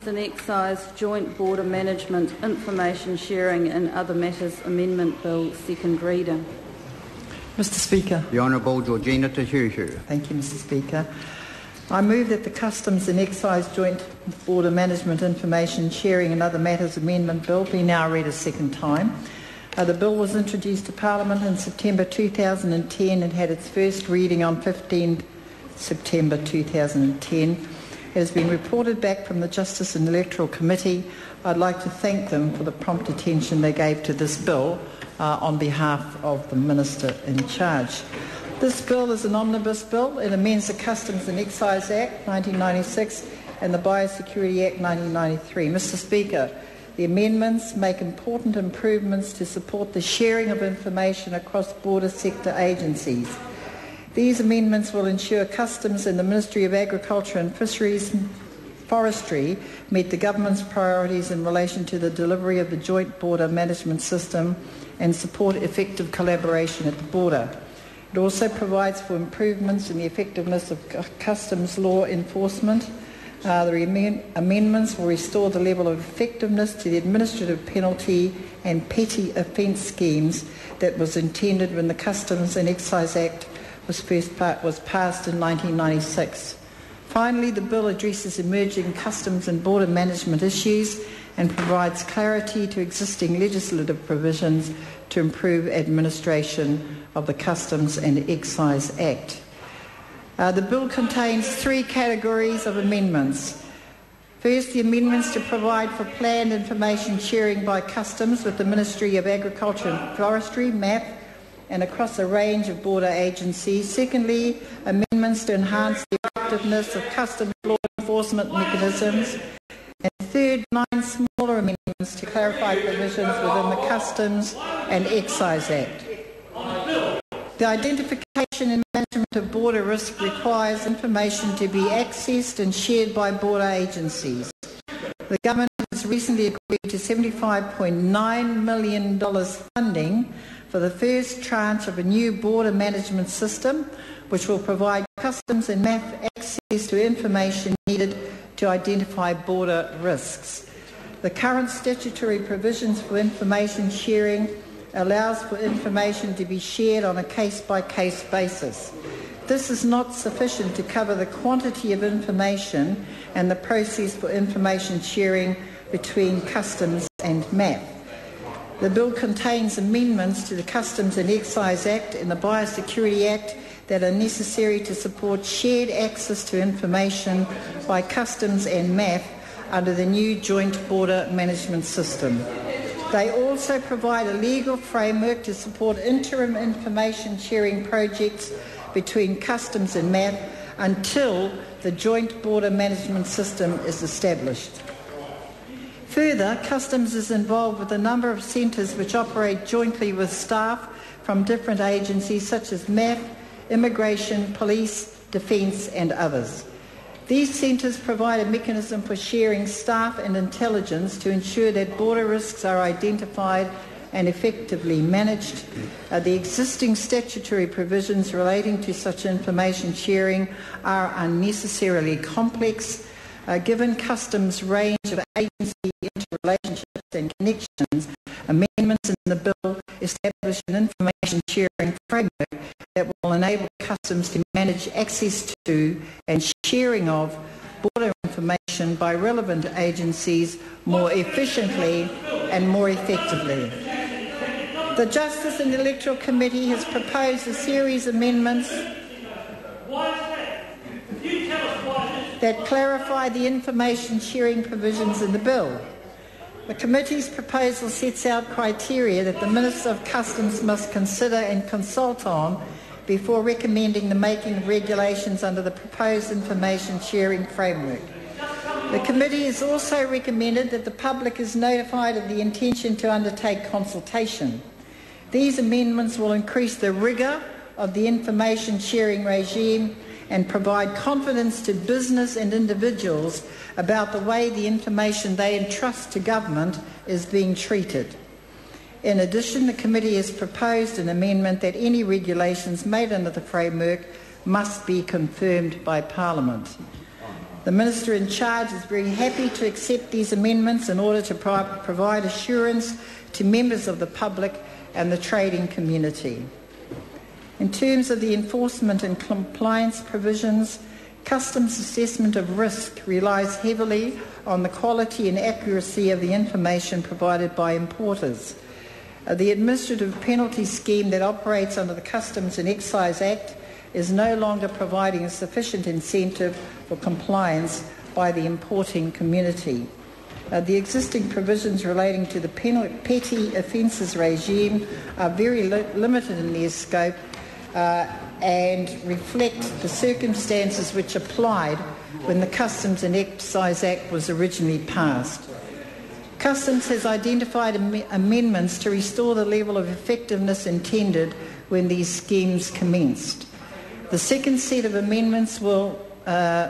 An Excise Joint Border Management Information Sharing and Other Matters Amendment Bill, second reader. Mr Speaker. The Honourable Georgina Tahuhu. Thank you, Mr Speaker. I move that the Customs and Excise Joint Border Management Information Sharing and Other Matters Amendment Bill be now read a second time. The bill was introduced to Parliament in September 2010 and had its first reading on 15 September 2010. It has been reported back from the Justice and Electoral Committee. I'd like to thank them for the prompt attention they gave to this bill on behalf of the Minister in charge. This bill is an omnibus bill. It amends the Customs and Excise Act 1996 and the Biosecurity Act 1993. Mr Speaker, the amendments make important improvements to support the sharing of information across border sector agencies. These amendments will ensure Customs and the Ministry of Agriculture and Fisheries and Forestry meet the government's priorities in relation to the delivery of the Joint Border Management System and support effective collaboration at the border. It also provides for improvements in the effectiveness of customs law enforcement. The amendments will restore the level of effectiveness to the administrative penalty and petty offence schemes that was intended when the Customs and Excise Act was passed in 1996. Finally, the bill addresses emerging customs and border management issues and provides clarity to existing legislative provisions to improve administration of the Customs and Excise Act. The bill contains three categories of amendments. First, the amendments to provide for planned information sharing by Customs with the Ministry of Agriculture and Forestry, MAF, and across a range of border agencies. Secondly, amendments to enhance the effectiveness of customs law enforcement mechanisms. And third, 9 smaller amendments to clarify provisions within the Customs and Excise Act. The identification and management of border risk requires information to be accessed and shared by border agencies. The government has recently agreed to $75.9 million funding for the first tranche of a new border management system, which will provide Customs and MAF access to information needed to identify border risks. The current statutory provisions for information sharing allows for information to be shared on a case-by-case basis. This is not sufficient to cover the quantity of information and the process for information sharing between Customs and MAF. The bill contains amendments to the Customs and Excise Act and the Biosecurity Act that are necessary to support shared access to information by Customs and MAF under the new Joint Border Management System. They also provide a legal framework to support interim information sharing projects between Customs and MAF until the Joint Border Management System is established. Further, Customs is involved with a number of centres which operate jointly with staff from different agencies such as MAF, Immigration, Police, Defence and others. These centres provide a mechanism for sharing staff and intelligence to ensure that border risks are identified and effectively managed. The existing statutory provisions relating to such information sharing are unnecessarily complex. Given Customs' range of agency interrelationships and connections, amendments in the bill establish an information sharing framework that will enable Customs to manage access to and sharing of border information by relevant agencies more efficiently and more effectively. The Justice and Electoral Committee has proposed a series of amendments that clarify the information sharing provisions in the bill. The committee's proposal sets out criteria that the Minister of Customs must consider and consult on before recommending the making of regulations under the proposed information sharing framework. The committee has also recommended that the public is notified of the intention to undertake consultation. These amendments will increase the rigour of the information sharing regime and provide confidence to business and individuals about the way the information they entrust to government is being treated. In addition, the committee has proposed an amendment that any regulations made under the framework must be confirmed by Parliament. The Minister in charge is very happy to accept these amendments in order to provide assurance to members of the public and the trading community. In terms of the enforcement and compliance provisions, Customs assessment of risk relies heavily on the quality and accuracy of the information provided by importers. The administrative penalty scheme that operates under the Customs and Excise Act is no longer providing a sufficient incentive for compliance by the importing community. The existing provisions relating to the petty offences regime are very limited in their scope and reflect the circumstances which applied when the Customs and Excise Act was originally passed. Customs has identified amendments to restore the level of effectiveness intended when these schemes commenced. The second set of amendments will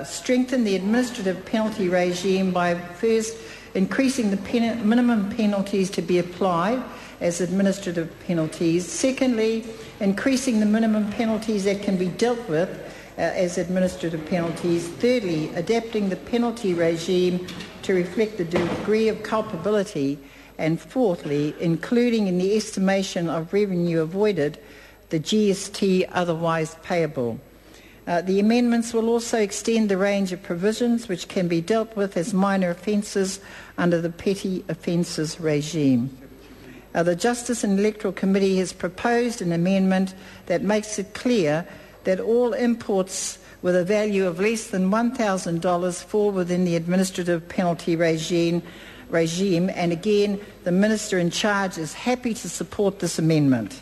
strengthen the administrative penalty regime by first increasing the minimum penalties to be applied as administrative penalties. Secondly, increasing the minimum penalties that can be dealt with as administrative penalties. Thirdly, adapting the penalty regime to reflect the degree of culpability. And fourthly, including in the estimation of revenue avoided the GST otherwise payable. The amendments will also extend the range of provisions which can be dealt with as minor offences under the petty offences regime. The Justice and Electoral Committee has proposed an amendment that makes it clear that all imports with a value of less than $1,000 fall within the administrative penalty regime, and again, the Minister in charge is happy to support this amendment.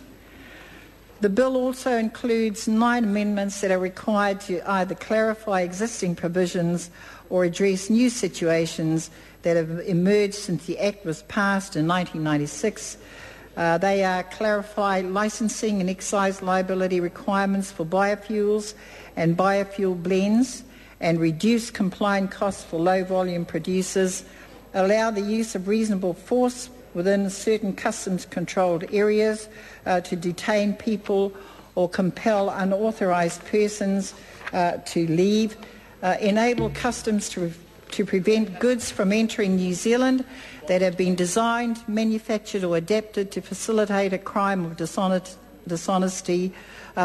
The bill also includes 9 amendments that are required to either clarify existing provisions or address new situations that have emerged since the Act was passed in 1996. They are clarify licensing and excise liability requirements for biofuels and biofuel blends and reduce compliance costs for low-volume producers, allow the use of reasonable force within certain customs-controlled areas to detain people or compel unauthorised persons to leave, enable customs to prevent goods from entering New Zealand that have been designed, manufactured or adapted to facilitate a crime of dishonesty,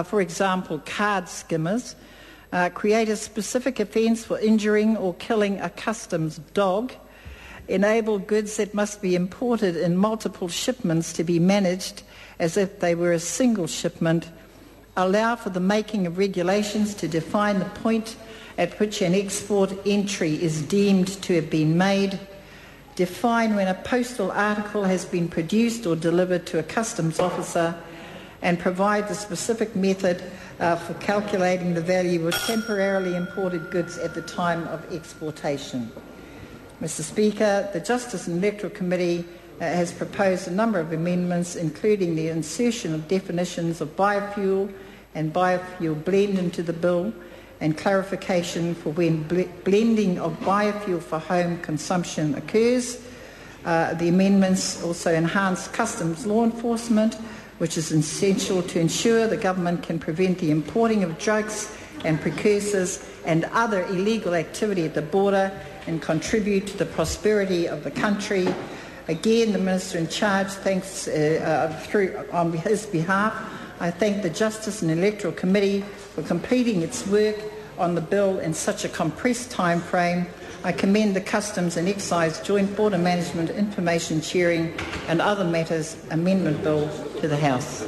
for example, card skimmers, create a specific offence for injuring or killing a customs dog, enable goods that must be imported in multiple shipments to be managed as if they were a single shipment, allow for the making of regulations to define the point at which an export entry is deemed to have been made, define when a postal article has been produced or delivered to a customs officer, and provide the specific method for calculating the value of temporarily imported goods at the time of exportation. Mr. Speaker, the Justice and Electoral Committee has proposed a number of amendments, including the insertion of definitions of biofuel and biofuel blend into the bill, and clarification for when blending of biofuel for home consumption occurs. The amendments also enhance customs law enforcement, which is essential to ensure the government can prevent the importing of drugs and precursors and other illegal activity at the border and contribute to the prosperity of the country. Again, the Minister in charge thanks, on his behalf, I thank the Justice and Electoral Committee for completing its work on the bill in such a compressed time frame. I commend the Customs and Excise Joint Border Management Information Sharing and Other Matters Amendment Bill to the House.